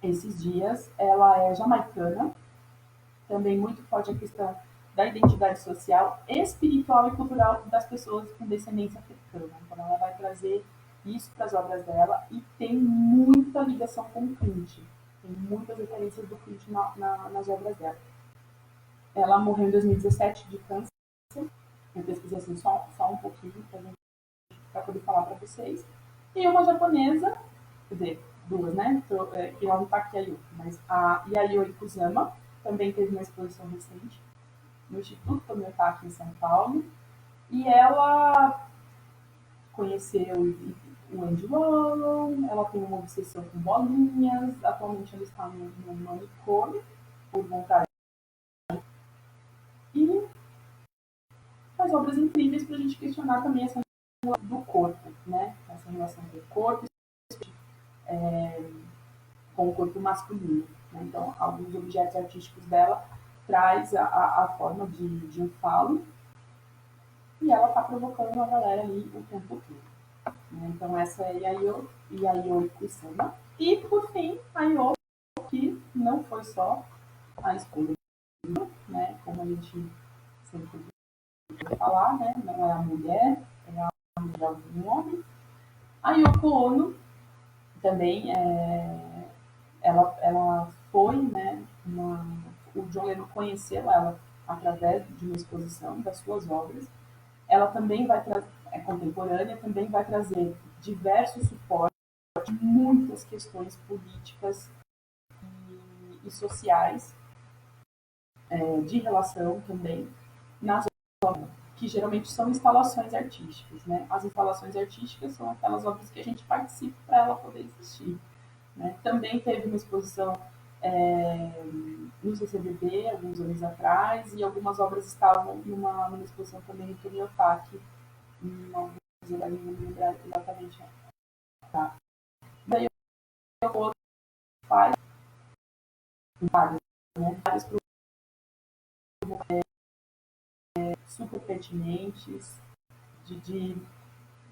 esses dias, ela é jamaicana, também muito forte a questão da identidade social, espiritual e cultural das pessoas com descendência africana. Então, ela vai trazer isso para as obras dela e tem muita ligação com o Clint. Tem muitas referências do Clint nas obras dela. Ela morreu em 2017 de câncer. Eu pesquisei assim, só um pouquinho para poder falar para vocês. E uma japonesa, quer dizer, duas, né? Hiromi Takiyayu, mas a Yayoi Kusama também teve uma exposição recente no Instituto Tomiotaki em São Paulo. E ela conheceu o Andy Warhol, ela tem uma obsessão com bolinhas, atualmente ela está no manicômio, por vontade, e faz obras incríveis para a gente questionar também essa relação do corpo, né? Essa relação do corpo com o corpo masculino. Né? Então, alguns objetos artísticos dela traz a forma de um falo e ela está provocando a galera ali o tempo todo. Né? Então, essa é a Yayoi Kusama. E, por fim, a Yoko, que não foi só a escolha, né? Como a gente sempre vai falar, né? Não é a mulher, é a mulher de um homem. A Yoko Ono também ela foi, né? O John Lennon conheceu ela através de uma exposição das suas obras. Ela também vai trazer, é contemporânea, também vai trazer diversos suportes, muitas questões políticas e sociais de relação também nas obras, que geralmente são instalações artísticas. Né? As instalações artísticas são aquelas obras que a gente participa para ela poder existir. Né? Também teve uma exposição no CCBB, alguns anos atrás, e algumas obras estavam numa exposição também no Tomiotaki, em alguns lugares, não me lembrar exatamente. Tá. Daí eu faz vários, né? Vários super pertinentes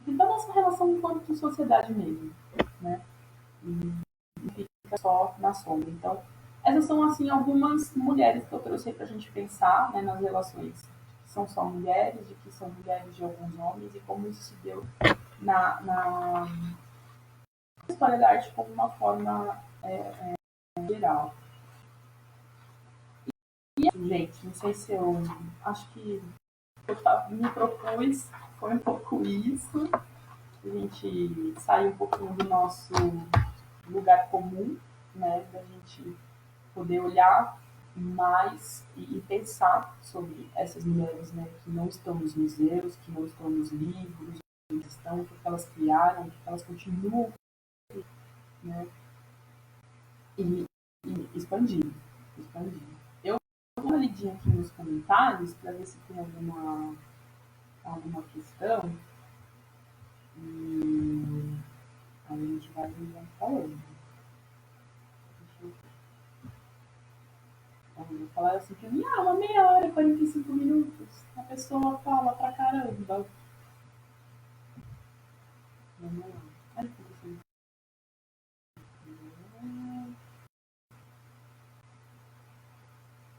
da nossa relação enquanto sociedade mesmo, né? E fica só na sombra. Então, essas são assim algumas mulheres que eu trouxe para a gente pensar, né, nas relações que são só mulheres, de que são mulheres de alguns homens e como isso se deu na história da arte como uma forma geral. E, gente, não sei se eu acho que eu me propus, foi um pouco isso, a gente sair um pouquinho do nosso lugar comum, né, da gente poder olhar mais e pensar sobre essas mulheres, né, que não estão nos museus, que não estão nos livros, que estão, o que elas criaram, o que elas continuam, né, e, e expandir. Eu vou dar uma lidinha aqui nos comentários para ver se tem alguma questão e aí a gente vai falando. Eu vou falar assim que uma meia hora, 45 minutos. A pessoa fala pra caramba. Vamos lá. Ai,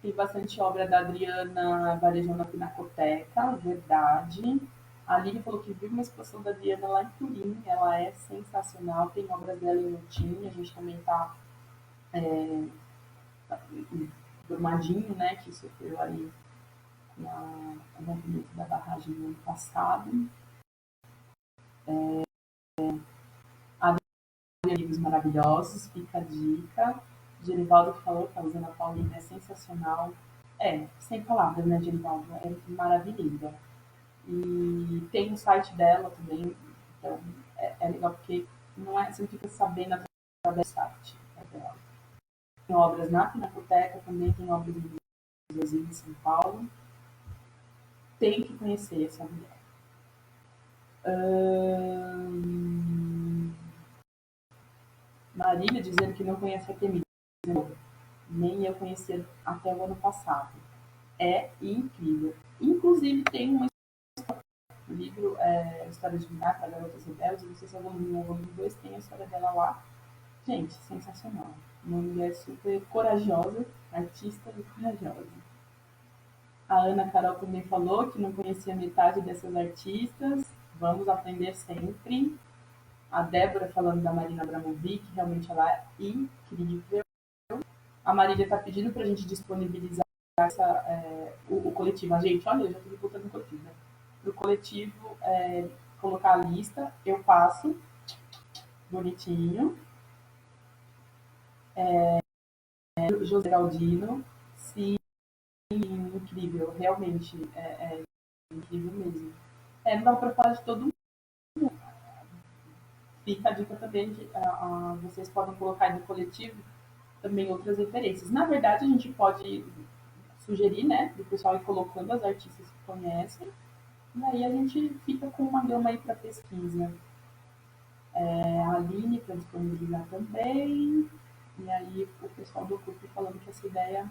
tem bastante obra da Adriana Varejão na Pinacoteca, verdade. A Lili falou que viu uma exposição da Adriana lá em Turim, ela é sensacional, tem obras dela em Lutim, a gente também está Brumadinho, né, que sofreu ali o rompimento da barragem no ano passado. Livros maravilhosos, fica a dica. Gerivaldo que falou que a Usana Paulina é sensacional. Sem palavras, né, Gerivaldo? É maravilhosa. E tem o site dela também, então é legal porque não é, você não fica sabendo através do site dela. Tem obras na Pinacoteca, também tem obras no Museu em São Paulo. Tem que conhecer essa mulher. Ahn, Marília dizendo que não conhece a Artemisia. Nem eu conhecia até o ano passado. É incrível. Inclusive, tem um livro, História de Vinata, Garotas Rebeldes, não sei se é o volume 1 ou o volume 2, tem a história dela lá. Gente, sensacional. Uma mulher super corajosa, artista e corajosa. A Ana Carol também falou que não conhecia metade dessas artistas. Vamos aprender sempre. A Débora falando da Marina Abramovic, realmente ela é incrível. A Marília está pedindo para a gente disponibilizar o coletivo. A gente, olha, eu já estou botando no coletivo, né? Para o coletivo colocar a lista, eu passo bonitinho. José Galdino, sim, incrível, realmente é incrível mesmo. Não dá para falar de todo mundo. Fica a dica também de vocês podem colocar aí no coletivo também outras referências. Na verdade, a gente pode sugerir, né, para o pessoal ir colocando as artistas que conhecem, e aí a gente fica com uma gama aí para pesquisa. A Aline para disponibilizar também, e aí o pessoal do clube falando que essa ideia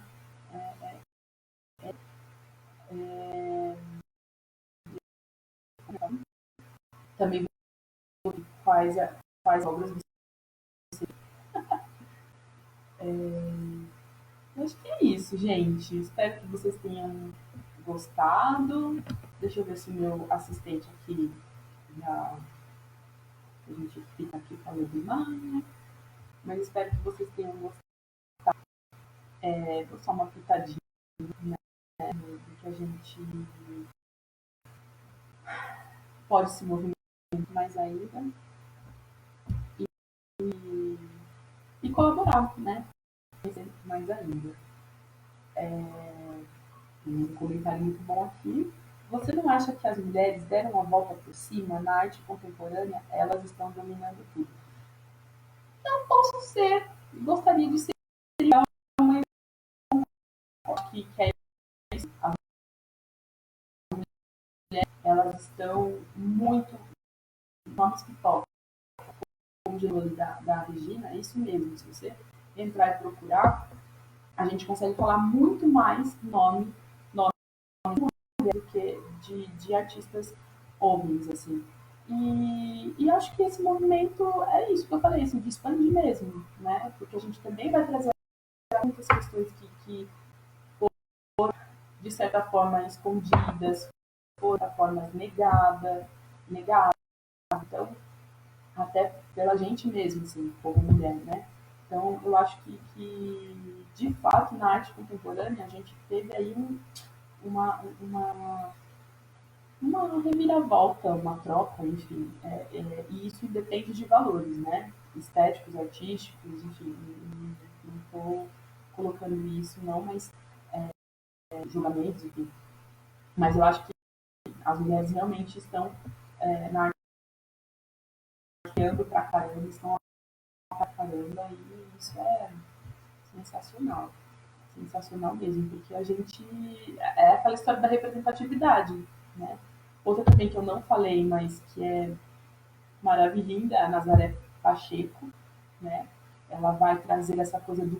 também faz, faz obras. Acho que é isso, gente. Espero que vocês tenham gostado. Deixa eu ver se o meu assistente aqui já. A gente fica aqui falando mais. Mas espero que vocês tenham gostado. Vou só uma pitadinha, né, do que a gente pode se movimentar mais ainda e colaborar, né? Mais ainda. Um comentário muito bom aqui. Você não acha que as mulheres deram a volta por cima na arte contemporânea? Elas estão dominando tudo. Não posso ser. Gostaria de ser uma que é isso. As mulheres, elas estão muito nomes que tocam, como de da Regina, é isso mesmo. Se você entrar e procurar, a gente consegue falar muito mais nome do que de artistas homens, assim. E acho que esse movimento é isso que eu falei, assim, de expandir mesmo, né? Porque a gente também vai trazer muitas questões que de certa forma, escondidas, de certa forma, negadas. Então, até pela gente mesmo, assim, como mulher, né? Então, eu acho que de fato, na arte contemporânea, a gente teve aí uma uma reviravolta, uma troca, enfim. E isso depende de valores, né? Estéticos, artísticos, enfim. Não estou colocando isso, não, mas julgamentos, enfim. Mas eu acho que as mulheres realmente estão na arte pra caramba, estão pra caramba, e isso é sensacional. Sensacional mesmo, porque a gente. É aquela história da representatividade, né? Outra também que eu não falei, mas que é maravilhinda, a Nazaré Pacheco, né? Ela vai trazer essa coisa do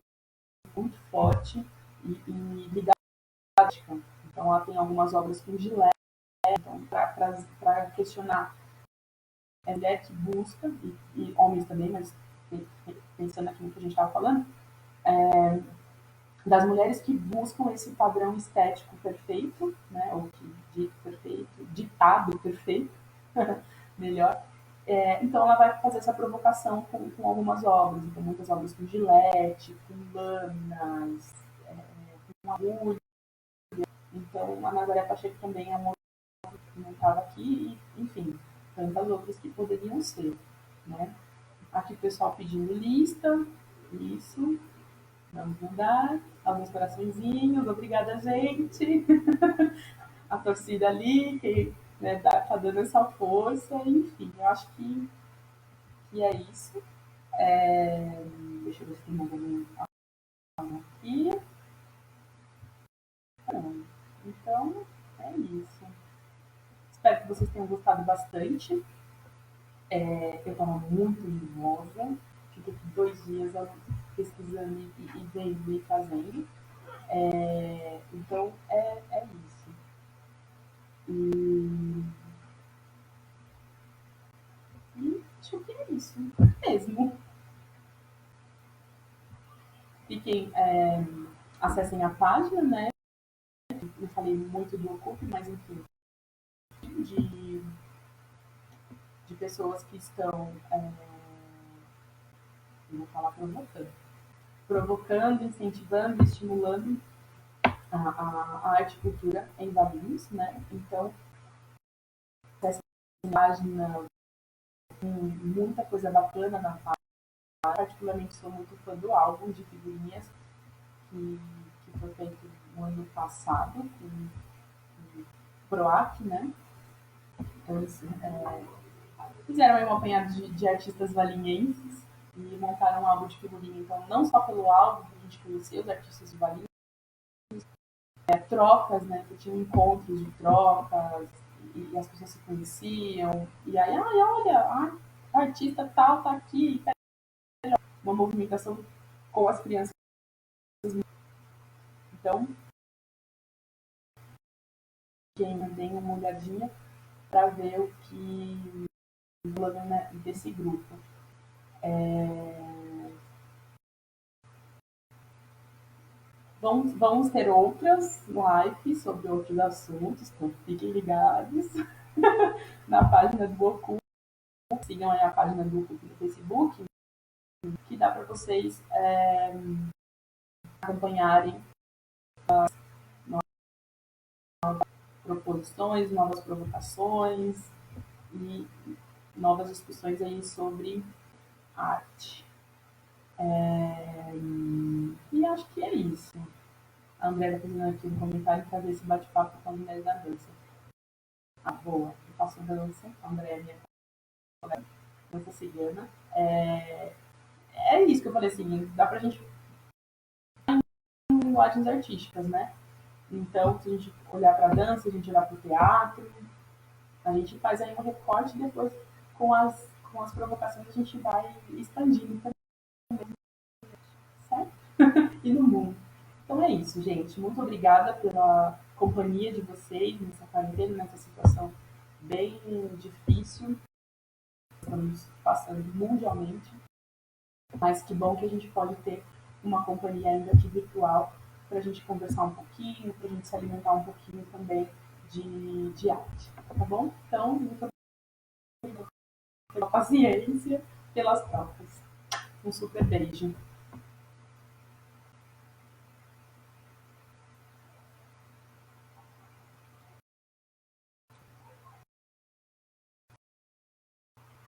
muito forte e ligada à prática. Então, ela tem algumas obras com Gillette, então, para questionar a mulher que busca, e homens também, mas pensando aqui no que a gente estava falando, das mulheres que buscam esse padrão estético perfeito, né, ou que dito perfeito, ditado perfeito, melhor. Então ela vai fazer essa provocação com algumas obras, então muitas obras com gilete, com lâminas, com agulha. Então a Nazaré Pacheco também é uma outra que não estava aqui, e, enfim, tantas outras que poderiam ser. Né? Aqui o pessoal pedindo lista, isso, vamos mandar, alguns coraçõezinhos, obrigada, gente. A torcida ali, que né, tá dando essa força, enfim, eu acho que é isso. Deixa eu ver se tem mais algum aqui. Então, é isso. Espero que vocês tenham gostado bastante. Eu estava muito nervosa, fiquei 2 dias pesquisando e vendo e fazendo. Então, é isso. E, acho que é isso mesmo. Fiquem, acessem a página, né? Não falei muito do Ocupe, mas enfim, de, de pessoas que estão, vou falar provocando, incentivando, estimulando a arte e cultura em Valinhos, né? Então, essa página com muita coisa bacana na página. Particularmente sou muito fã do álbum de figurinhas que foi feito no ano passado com o PROAC, né? Então, eles fizeram aí um apanhado de artistas valinhenses e montaram um álbum de figurinha. Então, não só pelo álbum que a gente conheceu os artistas de Valinhos, trocas, né? Que tinham encontros de trocas e as pessoas se conheciam. E aí, ai, olha, a artista tal tá aqui. Uma movimentação com as crianças. Então, quem dê uma olhadinha para ver o que falando, né, desse grupo. Vamos ter outras lives sobre outros assuntos, então fiquem ligados na página do Goku. Sigam aí a página do Goku no Facebook, que dá para vocês acompanharem proposições, novas provocações e novas discussões aí sobre arte. E acho que é isso. A Andrea está fazendo aqui um comentário fazer esse bate-papo com a mulher da dança. Ah, boa. Eu faço dança. A Andrea é minha colega, dança cigana. É isso que eu falei assim, dá pra gente linguagens artísticas, né? Então, se a gente olhar para a dança, se a gente olhar para o teatro, a gente faz aí um recorte e depois com as provocações a gente vai expandindo também, certo? E no mundo. Então é isso, gente. Muito obrigada pela companhia de vocês nessa quarentena, nessa situação bem difícil que estamos passando mundialmente. Mas que bom que a gente pode ter uma companhia ainda aqui virtual para a gente conversar um pouquinho, para a gente se alimentar um pouquinho também de arte. Tá bom? Então, muito obrigada pela paciência, pelas trocas. Um super beijo.